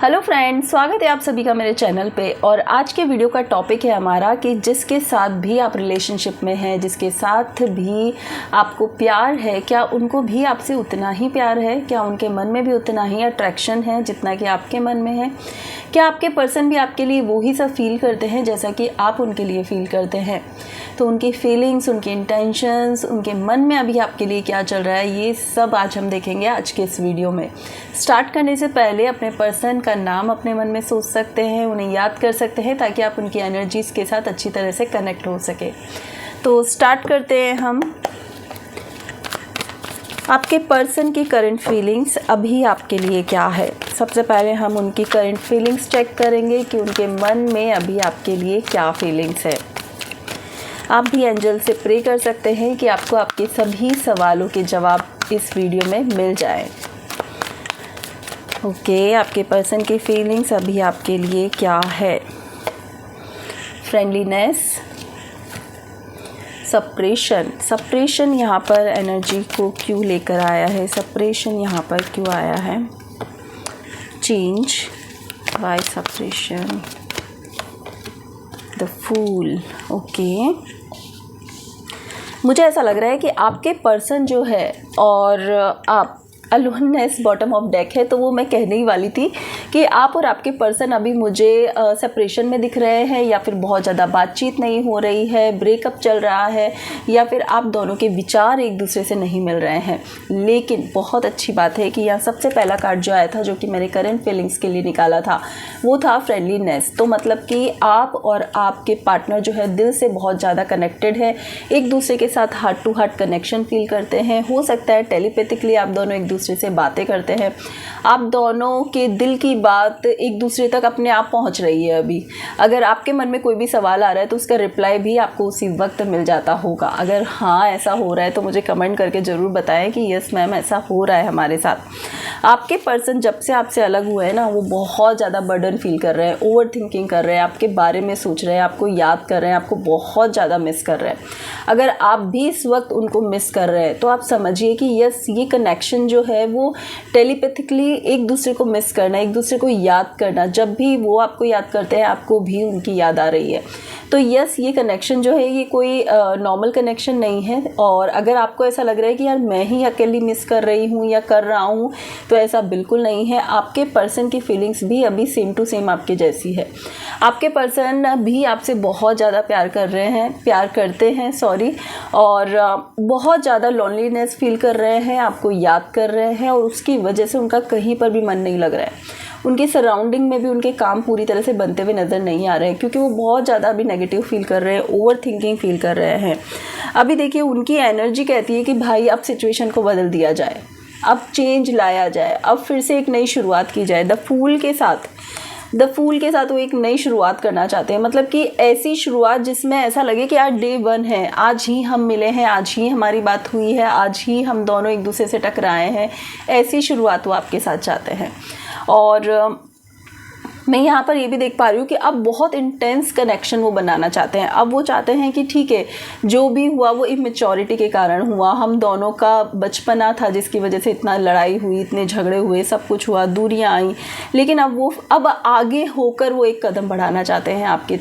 Hello friends, स्वागत है आप सभी का मेरे चैनल पे। और आज के वीडियो का टॉपिक है हमारा कि जिसके साथ भी आप रिलेशनशिप में हैं, जिसके साथ भी आपको प्यार है, क्या उनको भी आपसे उतना ही प्यार है? क्या उनके मन में भी उतना ही अट्रैक्शन है जितना कि आपके मन में है? क्या आपके पर्सन भी आपके लिए वो ही सब फील करते हैं जैसा कि आप उनके लिए फ़ील करते हैं? तो उनकी फीलिंग्स, उनकी इंटेंशंस, उनके मन में अभी आपके लिए क्या चल रहा है, ये सब आज हम देखेंगे आज के इस वीडियो में। स्टार्ट करने से पहले अपने पर्सन का नाम अपने मन में सोच सकते हैं, उन्हें याद कर सकते हैं ताकि आप उनकी एनर्जीज़ के साथ अच्छी तरह से कनेक्ट हो सके। तो स्टार्ट करते हैं हम। आपके पर्सन की करंट फीलिंग्स अभी आपके लिए क्या है? सबसे पहले हम उनकी करंट फीलिंग्स चेक करेंगे कि उनके मन में अभी आपके लिए क्या फीलिंग्स है। आप भी एंजल से प्रे कर सकते हैं कि आपको आपके सभी सवालों के जवाब इस वीडियो में मिल जाएं। ओके, आपके पर्सन की फीलिंग्स अभी आपके लिए क्या है? फ्रेंडलीनेस, सप्रेशन यहाँ पर एनर्जी को क्यों लेकर आया है? सप्रेशन यहाँ पर क्यों आया है? Change, why suppression, the fool. Okay, मुझे ऐसा लग रहा है कि आपके पर्सन जो है और आप अलोननेस बॉटम ऑफ डेक है, तो वो मैं कहने ही वाली थी कि आप और आपके पर्सन अभी मुझे सेपरेशन में दिख रहे हैं, या फिर बहुत ज़्यादा बातचीत नहीं हो रही है, ब्रेकअप चल रहा है, या फिर आप दोनों के विचार एक दूसरे से नहीं मिल रहे हैं। लेकिन बहुत अच्छी बात है कि यहाँ सबसे पहला कार्ड जो आया था, जो कि मैंने करंट फीलिंग्स के लिए निकाला था, वो था फ्रेंडलीनेस। तो मतलब कि आप और आपके पार्टनर जो है दिल से बहुत ज़्यादा कनेक्टेड है, एक दूसरे के साथ heart to heart connection feel करते हैं। हो सकता है टेलीपैथिकली आप दोनों एक दूसरे से बातें करते हैं, आप दोनों के दिल की बात एक दूसरे तक अपने आप पहुंच रही है। अभी अगर आपके मन में कोई भी सवाल आ रहा है तो उसका रिप्लाई भी आपको उसी वक्त मिल जाता होगा। अगर हाँ ऐसा हो रहा है तो मुझे कमेंट करके ज़रूर बताएं कि यस मैम ऐसा हो रहा है हमारे साथ। आपके पर्सन जब से आपसे अलग हुए हैं ना, वो बहुत ज़्यादा बर्डन फील कर रहे हैं, ओवर थिंकिंग कर रहे हैं, आपके बारे में सोच रहे हैं, आपको याद कर रहे हैं, आपको बहुत ज़्यादा मिस कर रहे हैं। अगर आप भी इस वक्त उनको मिस कर रहे हैं तो आप समझिए कि यस, ये कनेक्शन जो है वो टेलीपैथिकली एक दूसरे को मिस करना, एक दूसरे को याद करना। जब भी वो आपको याद करते हैं, आपको भी उनकी याद आ रही है। तो यस, ये कनेक्शन जो है ये कोई नॉर्मल कनेक्शन नहीं है। और अगर आपको ऐसा लग रहा है कि यार मैं ही अकेली मिस कर रही हूँ या कर रहा हूँ, तो ऐसा बिल्कुल नहीं है। आपके पर्सन की फीलिंग्स भी अभी सेम टू सेम आपके जैसी है। आपके पर्सन भी आपसे बहुत ज़्यादा प्यार करते हैं और बहुत ज़्यादा लोनलीनेस फील कर रहे हैं, आपको याद कर रहे हैं, और उसकी वजह से उनका कहीं पर भी मन नहीं लग रहा है। उनके सराउंडिंग में भी उनके काम पूरी तरह से बनते हुए नज़र नहीं आ रहे हैं, क्योंकि वो बहुत ज़्यादा अभी नेगेटिव फील कर रहे हैं, ओवर थिंकिंग फील कर रहे हैं। अभी देखिए, उनकी एनर्जी कहती है कि भाई अब सिचुएशन को बदल दिया जाए, अब चेंज लाया जाए, अब फिर से एक नई शुरुआत की जाए। द फूल के साथ वो एक नई शुरुआत करना चाहते हैं। मतलब कि ऐसी शुरुआत जिसमें ऐसा लगे कि आज डे 1 है, आज ही हम मिले हैं, आज ही हमारी बात हुई है, आज ही हम दोनों एक दूसरे से टकराए हैं। ऐसी शुरुआत वो आपके साथ चाहते हैं। और मैं यहाँ पर ये भी देख पा रही हूँ कि अब बहुत इंटेंस कनेक्शन वो बनाना चाहते हैं। अब वो चाहते हैं कि ठीक है, जो भी हुआ वो इमेच्योरिटी के कारण हुआ, हम दोनों का बचपना था जिसकी वजह से इतना लड़ाई हुई, इतने झगड़े हुए, सब कुछ हुआ, दूरियाँ आई। लेकिन अब आगे होकर वो एक कदम बढ़ाना चाहते हैं आपकी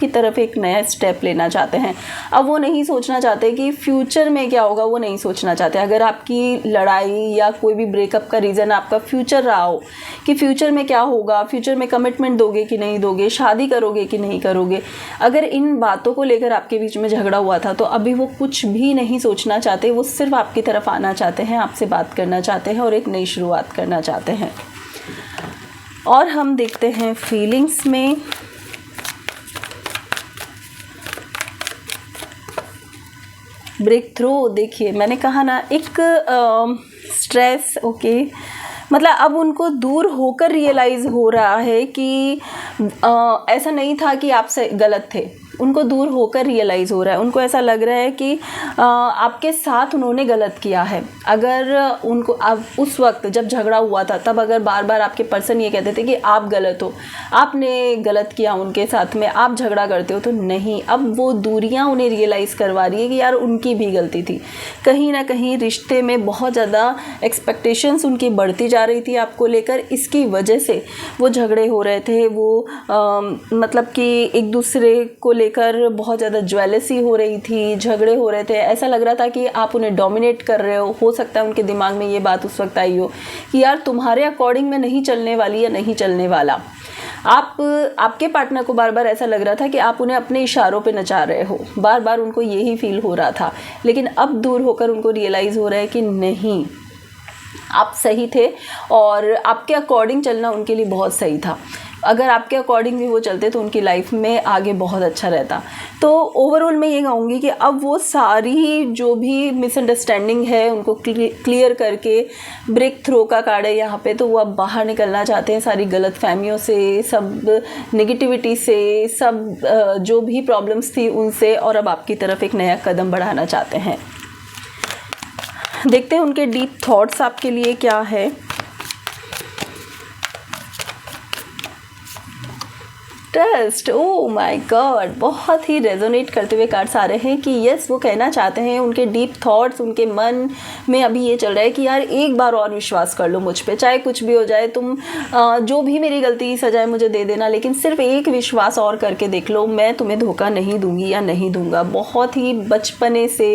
तरफ एक नया स्टेप लेना चाहते हैं। अब वो नहीं सोचना चाहते कि फ्यूचर में क्या होगा, वो नहीं सोचना चाहते। अगर आपकी लड़ाई या कोई भी ब्रेकअप का रीज़न आपका फ्यूचर रहा हो कि फ्यूचर में क्या होगा, फ्यूचर में कमिटमेंट दोगे कि नहीं दोगे, शादी करोगे कि नहीं करोगे, अगर इन बातों को लेकर आपके बीच में झगड़ा हुआ था, तो अभी वो कुछ भी नहीं सोचना चाहते। वो सिर्फ आपकी तरफ आना चाहते हैं, आपसे बात करना चाहते हैं और एक नई शुरुआत करना चाहते हैं। और हम देखते हैं फीलिंग्स में। ब्रेक थ्रू, देखिए मैंने कहा ना, एक स्ट्रेस। ओके, मतलब अब उनको दूर होकर रियलाइज़ हो रहा है कि ऐसा नहीं था कि आप से गलत थे, उनको दूर होकर रियलाइज़ हो रहा है, उनको ऐसा लग रहा है कि आपके साथ उन्होंने गलत किया है। अगर उनको अब उस वक्त जब झगड़ा हुआ था तब अगर बार बार आपके पर्सन ये कहते थे कि आप गलत हो, आपने गलत किया उनके साथ में, आप झगड़ा करते हो, तो नहीं, अब वो दूरियां उन्हें रियलाइज़ करवा रही है कि यार उनकी भी गलती थी। कहीं ना कहीं रिश्ते में बहुत ज़्यादा एक्सपेक्टेशंस उनकी बढ़ती जा रही थी आपको लेकर, इसकी वजह से वो झगड़े हो रहे थे। वो मतलब कि एक दूसरे को लेकर बहुत ज़्यादा ज्वेलसी हो रही थी, झगड़े हो रहे थे, ऐसा लग रहा था कि आप उन्हें डोमिनेट कर रहे हो सकता है उनके दिमाग में ये बात उस वक्त आई हो कि यार तुम्हारे अकॉर्डिंग में नहीं चलने वाली या नहीं चलने वाला। आपके पार्टनर को बार बार ऐसा लग रहा था कि आप उन्हें अपने इशारों पे नचा रहे हो, बार बार उनको यही फील हो रहा था। लेकिन अब दूर होकर उनको रियलाइज़ हो रहा है कि नहीं, आप सही थे और आपके अकॉर्डिंग चलना उनके लिए बहुत सही था। अगर आपके अकॉर्डिंग भी वो चलते तो उनकी लाइफ में आगे बहुत अच्छा रहता। तो ओवरऑल मैं ये कहूँगी कि अब वो सारी जो भी मिसअंडरस्टैंडिंग है उनको क्लियर करके ब्रेक थ्रू का कार्ड है यहाँ पे, तो वो अब बाहर निकलना चाहते हैं सारी गलतफहमियों से, सब नेगेटिविटी से, सब जो भी प्रॉब्लम्स थी उनसे, और अब आपकी तरफ एक नया कदम बढ़ाना चाहते हैं। देखते हैं उनके डीप थॉट्स आपके लिए क्या है। ट्रस्ट, ओ माय गॉड, बहुत ही रेजोनेट करते हुए कार्ड्स आ रहे हैं कि यस, वो कहना चाहते हैं, उनके डीप थॉट्स, उनके मन में अभी ये चल रहा है कि यार एक बार और विश्वास कर लो मुझ पे, चाहे कुछ भी हो जाए, तुम जो भी मेरी गलती की सजाए मुझे दे देना, लेकिन सिर्फ एक विश्वास और करके देख लो, मैं तुम्हें धोखा नहीं दूंगी या नहीं दूंगा। बहुत ही बचपने से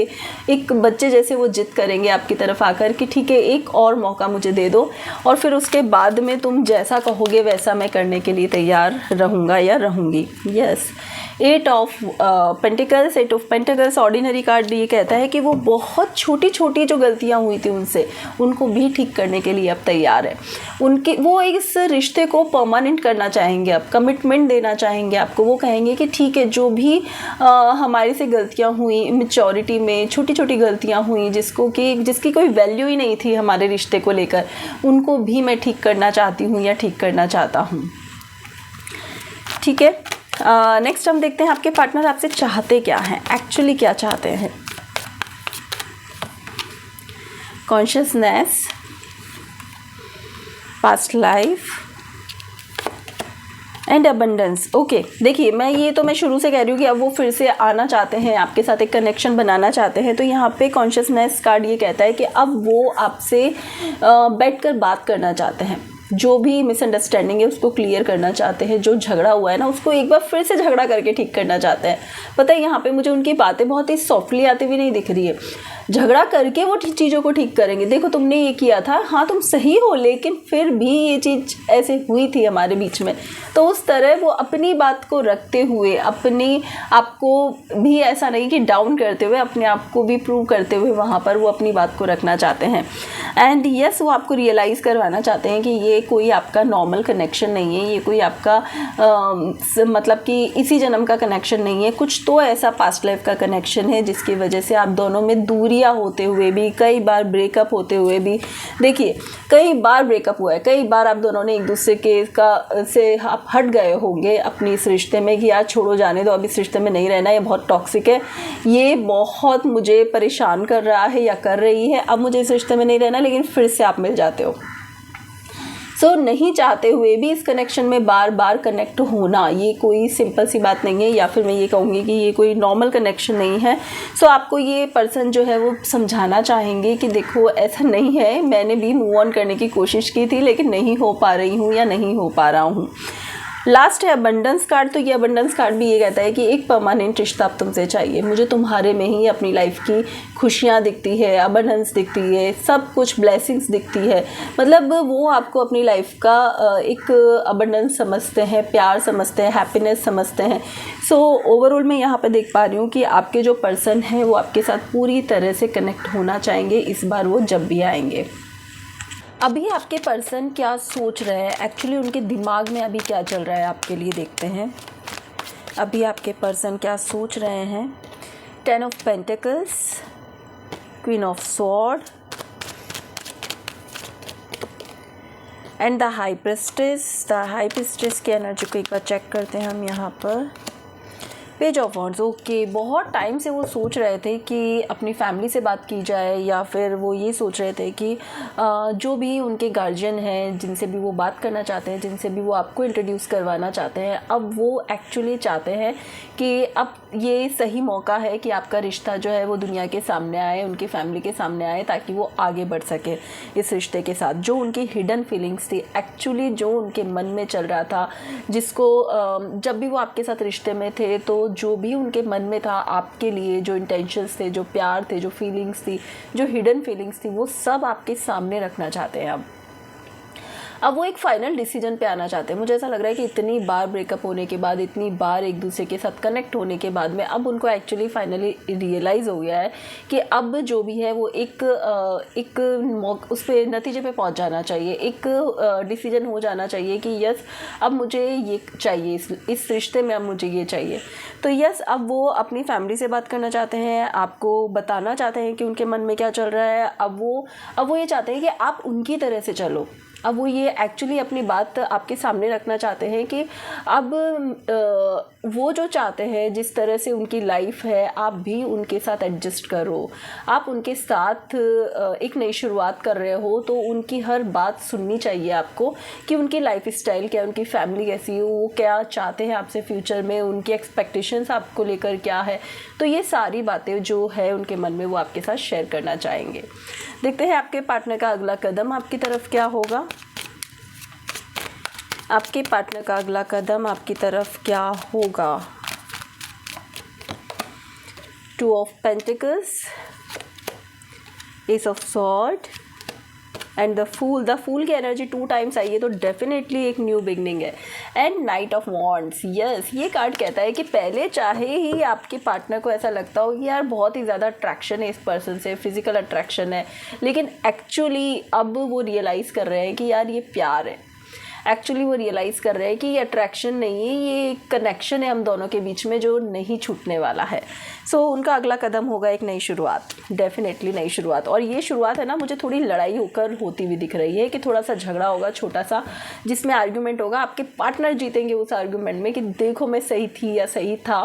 एक बच्चे जैसे वो जिद करेंगे आपकी तरफ आकर कि ठीक है, एक और मौका मुझे दे दो, और फिर उसके बाद में तुम जैसा कहोगे वैसा मैं करने के लिए तैयार रहूँगा या रहूँगी। Yes, 8 of pentacles, 8 of pentacles ordinary card ये कहता है कि वो बहुत छोटी छोटी जो गलतियाँ हुई थी उनसे, उनको भी ठीक करने के लिए अब तैयार है। वो इस रिश्ते को परमानेंट करना चाहेंगे, अब कमिटमेंट देना चाहेंगे आपको। वो कहेंगे कि ठीक है, जो भी हमारे से गलतियाँ हुई, मैच्योरिटी में छोटी छोटी गलतियाँ हुई जिसकी कोई वैल्यू ही नहीं थी हमारे रिश्ते को लेकर, उनको भी मैं ठीक करना चाहती हूँ या ठीक करना चाहता हूँ। ठीक है, नेक्स्ट हम देखते हैं आपके पार्टनर आपसे चाहते क्या हैं, एक्चुअली क्या चाहते हैं। Consciousness, past life and abundance. Okay, देखिए मैं शुरू से कह रही हूँ कि अब वो फिर से आना चाहते हैं, आपके साथ एक कनेक्शन बनाना चाहते हैं। तो यहाँ पे कॉन्शियसनेस कार्ड ये कहता है कि अब वो आपसे बैठकर बात करना चाहते हैं, जो भी मिसअंडरस्टैंडिंग है उसको क्लियर करना चाहते हैं, जो झगड़ा हुआ है ना उसको एक बार फिर से झगड़ा करके ठीक करना चाहते हैं। पता है, यहाँ पे मुझे उनकी बातें बहुत ही सॉफ्टली आती हुई नहीं दिख रही है, झगड़ा करके वो चीज़ों को ठीक करेंगे। देखो, तुमने ये किया था, हाँ तुम सही हो, लेकिन फिर भी ये चीज़ ऐसे हुई थी हमारे बीच में, तो उस तरह वो अपनी बात को रखते हुए, अपनी आपको भी ऐसा नहीं कि डाउन करते हुए, अपने आप को भी प्रूव करते हुए वहाँ पर वो अपनी बात को रखना चाहते हैं। एंड यस, वो आपको रियलाइज़ करवाना चाहते हैं कि ये कोई आपका नॉर्मल कनेक्शन नहीं है, ये कोई आपका मतलब कि इसी जन्म का कनेक्शन नहीं है, कुछ तो ऐसा पास्ट लाइफ का कनेक्शन है जिसकी वजह से आप दोनों में दूरियां होते हुए भी, कई बार ब्रेकअप होते हुए भी, देखिए कई बार ब्रेकअप हुआ है, कई बार आप दोनों ने एक दूसरे से आप हट गए होंगे अपनी इस रिश्ते में कि यार छोड़ो, जाने दो, अब इस रिश्ते में नहीं रहना, ये बहुत टॉक्सिक है, ये बहुत मुझे परेशान कर रहा है या कर रही है, अब मुझे इस रिश्ते में नहीं रहना, लेकिन फिर से आप मिल जाते हो। सो नहीं चाहते हुए भी इस कनेक्शन में बार बार कनेक्ट होना, ये कोई सिंपल सी बात नहीं है, या फिर मैं ये कहूँगी कि ये कोई नॉर्मल कनेक्शन नहीं है। सो आपको ये पर्सन जो है वो समझाना चाहेंगे कि देखो ऐसा नहीं है, मैंने भी मूव ऑन करने की कोशिश की थी लेकिन नहीं हो पा रही हूँ या नहीं हो पा रहा हूँ। लास्ट है अबंडेंस कार्ड। तो ये अबंडेंस कार्ड भी ये कहता है कि एक परमानेंट रिश्ता अब तुमसे चाहिए, मुझे तुम्हारे में ही अपनी लाइफ की खुशियाँ दिखती है, अबंडेंस दिखती है, सब कुछ ब्लेसिंग्स दिखती है। मतलब वो आपको अपनी लाइफ का एक अबंडेंस समझते हैं, प्यार समझते हैं, हैप्पीनेस समझते हैं। सो ओवरऑल मैं यहाँ पे देख पा रही हूँ कि आपके जो पर्सन हैं वो आपके साथ पूरी तरह से कनेक्ट होना चाहेंगे इस बार वो जब भी आएंगे। अभी आपके पर्सन क्या सोच रहे हैं, एक्चुअली उनके दिमाग में अभी क्या चल रहा है आपके लिए, देखते हैं अभी आपके पर्सन क्या सोच रहे हैं। 10 of pentacles, queen of sword and the high priestess. The high priestess की एनर्जी को एक बार चेक करते हैं हम यहाँ पर। Page of wands, okay. बहुत टाइम से वो सोच रहे थे कि अपनी फैमिली से बात की जाए, या फिर वो ये सोच रहे थे कि जो भी उनके गार्जियन हैं, जिनसे भी वो बात करना चाहते हैं, जिनसे भी वो आपको इंट्रोड्यूस करवाना चाहते हैं, अब वो एक्चुअली चाहते हैं कि अब ये सही मौका है कि आपका रिश्ता जो है वो दुनिया के सामने आए, उनकी फैमिली के सामने आए, ताकि वो आगे बढ़ सके इस रिश्ते के साथ। जो उनकी हिडन फीलिंग्स थी, एक्चुअली जो उनके मन में चल रहा था, जिसको जब भी वो आपके साथ रिश्ते में थे, तो जो भी उनके मन में था आपके लिए, जो इंटेंशंस थे, जो प्यार थे, जो फीलिंग्स थी, जो हिडन फीलिंग्स थी, वो सब आपके सामने रखना चाहते हैं। अब वो एक फाइनल डिसीजन पे आना चाहते हैं। मुझे ऐसा लग रहा है कि इतनी बार ब्रेकअप होने के बाद, इतनी बार एक दूसरे के साथ कनेक्ट होने के बाद में, अब उनको एक्चुअली फाइनली रियलाइज़ हो गया है कि अब जो भी है वो एक उस पर नतीजे पे पहुंच जाना चाहिए, एक डिसीजन हो जाना चाहिए कि यस अब मुझे ये चाहिए, इस रिश्ते में अब मुझे ये चाहिए। तो यस, अब वो अपनी फैमिली से बात करना चाहते हैं, आपको बताना चाहते हैं कि उनके मन में क्या चल रहा है। अब वो ये चाहते हैं कि आप उनकी तरह से चलो। अब वो ये एक्चुअली अपनी बात आपके सामने रखना चाहते हैं कि अब वो जो चाहते हैं, जिस तरह से उनकी लाइफ है, आप भी उनके साथ एडजस्ट करो। आप उनके साथ एक नई शुरुआत कर रहे हो, तो उनकी हर बात सुननी चाहिए आपको कि उनकी लाइफ स्टाइल क्या है, उनकी फैमिली कैसी है, वो क्या चाहते हैं आपसे फ्यूचर में, उनकी एक्सपेक्टेशंस आपको लेकर क्या है। तो ये सारी बातें जो है उनके मन में, वो आपके साथ शेयर करना चाहेंगे। देखते हैं आपके पार्टनर का अगला कदम आपकी तरफ क्या होगा। आपके पार्टनर का अगला कदम आपकी तरफ क्या होगा। 2 of pentacles, ace of sword and the fool की एनर्जी 2 टाइम्स आई है, तो डेफिनेटली एक न्यू बिगनिंग है। And knight of wands, yes, ये कार्ड कहता है कि पहले चाहे ही आपके पार्टनर को ऐसा लगता हो कि यार बहुत ही ज़्यादा अट्रैक्शन है इस पर्सन से, फिजिकल अट्रैक्शन है, लेकिन एक्चुअली अब वो रियलाइज़ कर रहे हैं कि यार ये प्यार है। एक्चुअली वो रियलाइज़ कर रहे हैं कि ये अट्रैक्शन नहीं है, ये कनेक्शन है हम दोनों के बीच में जो नहीं छूटने वाला है। सो उनका अगला कदम होगा एक नई शुरुआत, डेफिनेटली नई शुरुआत। और ये शुरुआत है ना, मुझे थोड़ी लड़ाई होकर होती हुई दिख रही है कि थोड़ा सा झगड़ा होगा छोटा सा, जिसमें आर्ग्यूमेंट होगा। आपके पार्टनर जीतेंगे उस आर्ग्यूमेंट में कि देखो मैं सही थी या सही था।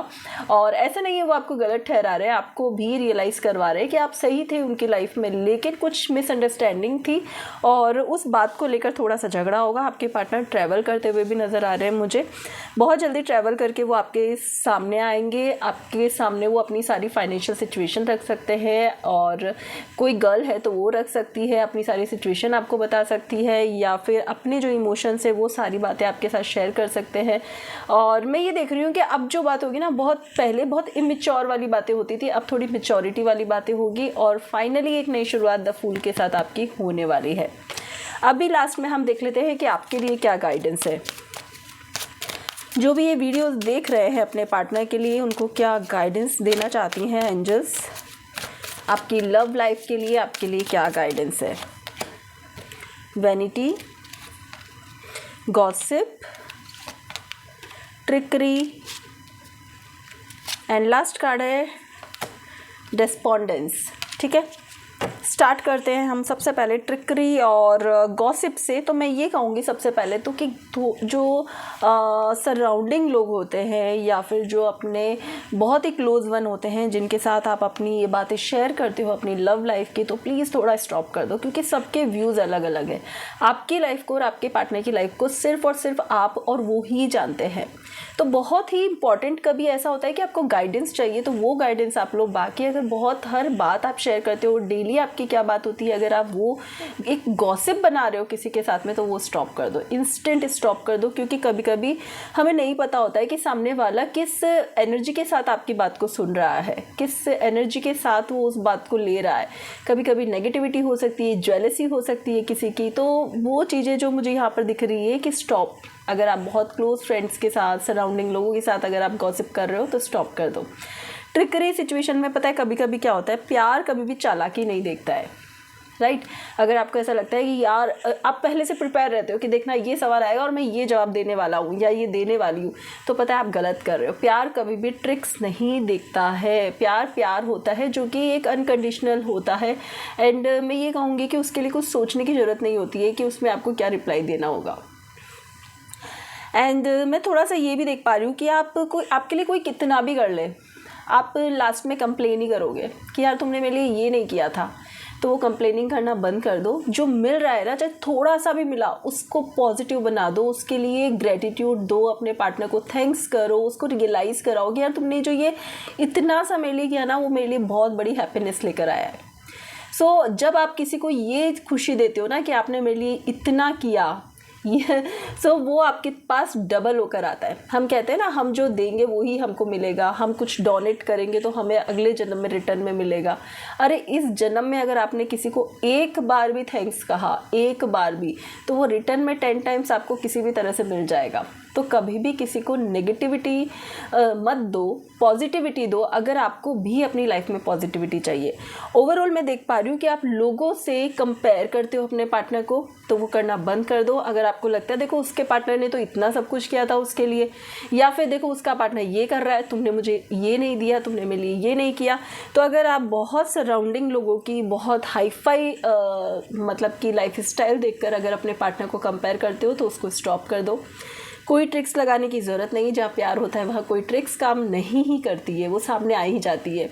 और ऐसा नहीं है वो आपको गलत ठहरा रहे हैं, आपको भी रियलाइज़ करवा रहे हैं कि आप सही थे उनकी लाइफ में, लेकिन कुछ मिसअंडरस्टैंडिंग थी और उस बात को लेकर थोड़ा सा झगड़ा होगा। आपके पार्टनर ट्रैवल करते हुए भी नज़र आ रहे हैं मुझे, बहुत जल्दी ट्रैवल करके वो आपके सामने आएंगे। आपके सामने वो अपनी सारी फाइनेंशियल सिचुएशन रख सकते हैं, और कोई गर्ल है तो वो रख सकती है, अपनी सारी सिचुएशन आपको बता सकती है, या फिर अपने जो इमोशंस है वो सारी बातें आपके साथ शेयर कर सकते हैं। और मैं ये देख रही हूँ कि अब जो बात होगी ना, बहुत पहले बहुत इमेच्योर वाली बातें होती थी, अब थोड़ी मैच्योरिटी वाली बातें होगी, और फाइनली एक नई शुरुआत द फूल के साथ आपकी होने वाली है। अभी लास्ट में हम देख लेते हैं कि आपके लिए क्या गाइडेंस है। जो भी ये वीडियोस देख रहे हैं अपने पार्टनर के लिए, उनको क्या गाइडेंस देना चाहती हैं एंजल्स। आपकी लव लाइफ के लिए आपके लिए क्या गाइडेंस है। Vanity, gossip, trickery and last card है डेस्पोंडेंस। ठीक है, स्टार्ट करते हैं हम सबसे पहले ट्रिकरी और गॉसिप से। तो मैं ये कहूँगी सबसे पहले तो कि जो सराउंडिंग लोग होते हैं, या फिर जो अपने बहुत ही क्लोज वन होते हैं, जिनके साथ आप अपनी ये बातें शेयर करते हो अपनी लव लाइफ की, तो प्लीज़ थोड़ा स्टॉप कर दो, क्योंकि सबके व्यूज़ अलग अलग हैं। आपकी लाइफ को और आपके पार्टनर की लाइफ को सिर्फ और सिर्फ आप और वो ही जानते हैं। तो बहुत ही इंपॉर्टेंट, कभी ऐसा होता है कि आपको गाइडेंस चाहिए तो वो गाइडेंस आप लो। बाकी अगर बहुत हर बात आप शेयर करते हो, डेली आपकी क्या बात होती है, अगर आप वो एक गॉसिप बना रहे हो किसी के साथ में, तो वो स्टॉप कर दो, इंस्टेंट स्टॉप कर दो। क्योंकि कभी कभी हमें नहीं पता होता है कि सामने वाला किस एनर्जी के साथ आपकी बात को सुन रहा है, किस एनर्जी के साथ वो उस बात को ले रहा है। कभी कभी नेगेटिविटी हो सकती है, जेलसी हो सकती है किसी की। तो वो चीज़ें जो मुझे यहाँ पर दिख रही है कि स्टॉप। अगर आप बहुत क्लोज फ्रेंड्स के साथ, सराउंडिंग लोगों के साथ अगर आप गॉसिप कर रहे हो तो स्टॉप कर दो। ट्रिकरी सिचुएशन में पता है कभी कभी क्या होता है, प्यार कभी भी चालाकी नहीं देखता है, राइट। अगर आपको ऐसा लगता है कि यार आप पहले से प्रिपेयर रहते हो कि देखना ये सवाल आएगा और मैं ये जवाब देने वाला हूँ या ये देने वाली हूँ, तो पता है आप गलत कर रहे हो। प्यार कभी भी ट्रिक्स नहीं देखता है। प्यार होता है जो कि एक अनकंडीशनल होता है। एंड मैं ये कहूँगी कि उसके लिए कुछ सोचने की ज़रूरत नहीं होती है कि उसमें आपको क्या रिप्लाई देना होगा। एंड मैं थोड़ा सा ये भी देख पा रही हूँ कि आपके लिए कोई कितना भी कर ले, आप लास्ट में कंप्लेन ही करोगे कि यार तुमने मेरे लिए ये नहीं किया था। तो वो कंप्लेनिंग करना बंद कर दो। जो मिल रहा है ना, चाहे थोड़ा सा भी मिला, उसको पॉजिटिव बना दो, उसके लिए ग्रेटिट्यूड दो, अपने पार्टनर को थैंक्स करो, उसको रियलाइज़ कराओ कि यार तुमने जो ये इतना सा मेरे लिए किया ना, वो मेरे लिए बहुत बड़ी हैप्पीनेस लेकर आया है। सो जब आप किसी को ये खुशी देते हो ना कि आपने मेरे लिए इतना किया, ये वो आपके पास डबल होकर आता है। हम कहते हैं ना, हम जो देंगे वही हमको मिलेगा, हम कुछ डोनेट करेंगे तो हमें अगले जन्म में रिटर्न में मिलेगा। अरे इस जन्म में अगर आपने किसी को एक बार भी थैंक्स कहा, एक बार भी, तो वो रिटर्न में 10 टाइम्स आपको किसी भी तरह से मिल जाएगा। तो कभी भी किसी को नेगेटिविटी मत दो, पॉजिटिविटी दो, अगर आपको भी अपनी लाइफ में पॉजिटिविटी चाहिए। ओवरऑल मैं देख पा रही हूँ कि आप लोगों से कंपेयर करते हो अपने पार्टनर को, तो वो करना बंद कर दो। अगर आपको लगता है देखो उसके पार्टनर ने तो इतना सब कुछ किया था उसके लिए, या फिर देखो उसका पार्टनर ये कर रहा है, तुमने मुझे ये नहीं दिया, तुमने मेरे लिए ये नहीं किया। तो अगर आप बहुत सराउंडिंग लोगों की बहुत हाईफाई मतलब कि लाइफ स्टाइल देखकर अगर अपने पार्टनर को कंपेयर करते हो, तो उसको स्टॉप कर दो। कोई ट्रिक्स लगाने की ज़रूरत नहीं। जहाँ प्यार होता है वहाँ कोई ट्रिक्स काम नहीं ही करती है, वो सामने आ ही जाती है।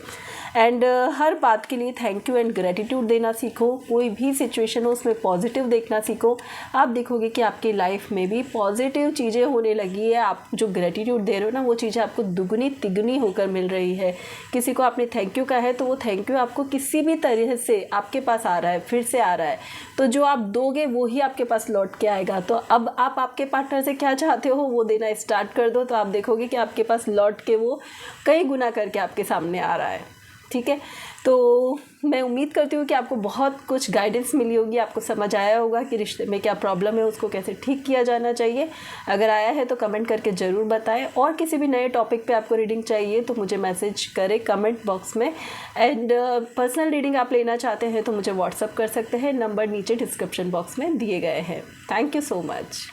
एंड हर बात के लिए थैंक यू एंड ग्रेटिट्यूड देना सीखो। कोई भी सिचुएशन हो उसमें पॉजिटिव देखना सीखो। आप देखोगे कि आपकी लाइफ में भी पॉजिटिव चीज़ें होने लगी है। आप जो ग्रेटिट्यूड दे रहे हो ना, वो चीज़ें आपको दुगनी तिगुनी होकर मिल रही है। किसी को आपने थैंक यू कहा है तो वो थैंक यू आपको किसी भी तरह से आपके पास आ रहा है, फिर से आ रहा है। तो जो आप दोगे वो ही आपके पास लौट के आएगा। तो अब आप आपके पार्टनर से क्या चाहते हो वो देना स्टार्ट कर दो, तो आप देखोगे कि आपके पास लौट के वो कई गुना करके आपके सामने आ रहा है। ठीक है, तो मैं उम्मीद करती हूँ कि आपको बहुत कुछ गाइडेंस मिली होगी, आपको समझ आया होगा कि रिश्ते में क्या प्रॉब्लम है, उसको कैसे ठीक किया जाना चाहिए। अगर आया है तो कमेंट करके ज़रूर बताएं। और किसी भी नए टॉपिक पे आपको रीडिंग चाहिए तो मुझे मैसेज करें कमेंट बॉक्स में। एंड पर्सनल रीडिंग आप लेना चाहते हैं तो मुझे व्हाट्सअप कर सकते हैं, नंबर नीचे डिस्क्रिप्शन बॉक्स में दिए गए हैं। Thank you so much.